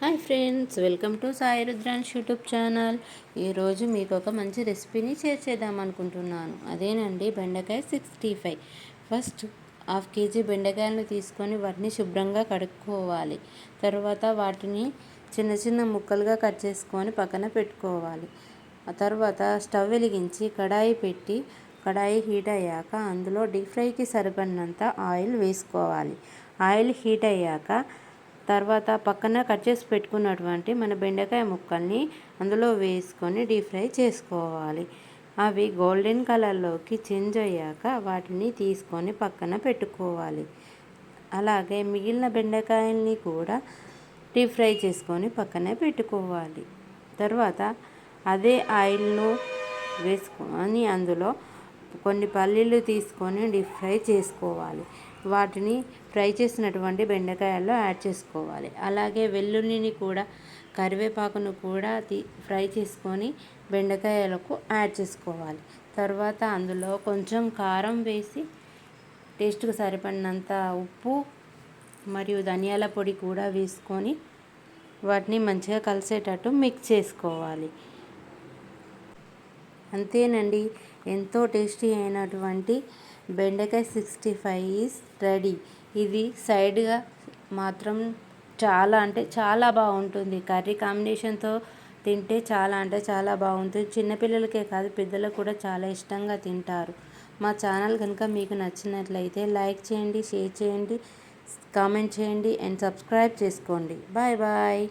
Hi friends, welcome to Sai Rudrans YouTube channel. ఈరోజు మీకు ఒక మంచి రెసిపీని షేర్ చేద్దాం అనుకుంటున్నాను. అదేనండి బెండకాయ 65. ఫస్ట్ హాఫ్ కేజీ బెండకాయలను తీసుకొని వాటిని శుభ్రంగా కడుక్కోవాలి. తర్వాత వాటిని చిన్న చిన్న ముక్కలుగా కట్ చేసుకొని పక్కన పెట్టుకోవాలి. ఆ తర్వాత స్టవ్ వెలిగించి కడాయి పెట్టి కడాయి హీట్ అయ్యాక అందులో డీప్ ఫ్రైకి సరిపడినంత ఆయిల్ వేసుకోవాలి. ఆయిల్ హీట్ అయ్యాక తర్వాత పక్కన కట్ చేసి పెట్టుకున్నటువంటి మన బెండకాయ ముక్కల్ని అందులో వేసుకొని డీప్ ఫ్రై చేసుకోవాలి. అవి గోల్డెన్ కలర్లోకి చేంజ్ అయ్యాక వాటిని తీసుకొని పక్కన పెట్టుకోవాలి. అలాగే మిగిలిన బెండకాయల్ని కూడా డీప్ ఫ్రై చేసుకొని పక్కనే పెట్టుకోవాలి. తర్వాత అదే ఆయిల్ను వేసుకొని అందులో కొన్ని పల్లీలు తీసుకొని డీప్ ఫ్రై చేసుకోవాలి. వాటిని ఫ్రై చేసినటువంటి బెండకాయల్లో యాడ్ చేసుకోవాలి. అలాగే వెల్లుల్లిని కూడా, కరివేపాకును కూడా ఫ్రై చేసుకొని బెండకాయలకు యాడ్ చేసుకోవాలి. తర్వాత అందులో కొంచెం కారం వేసి టేస్ట్కు సరిపడినంత ఉప్పు మరియు ధనియాల పొడి కూడా వేసుకొని వాటిని మంచిగా కలిసేటట్టు మిక్స్ చేసుకోవాలి. అంతేనండి, ఎంతో టేస్టీ అయినటువంటి బెండకాయ 65 ఈజ్ రెడీ. ఇది సైడ్గా మాత్రం చాలా అంటే చాలా బాగుంటుంది. కర్రీ కాంబినేషన్తో తింటే చాలా అంటే చాలా బాగుంటుంది. చిన్నపిల్లలకే కాదు, పెద్దలకు కూడా చాలా ఇష్టంగా తింటారు. మా ఛానల్ కనుక మీకు నచ్చినట్లయితే లైక్ చేయండి, షేర్ చేయండి, కామెంట్ చేయండి అండ్ సబ్స్క్రైబ్ చేసుకోండి. Bye bye.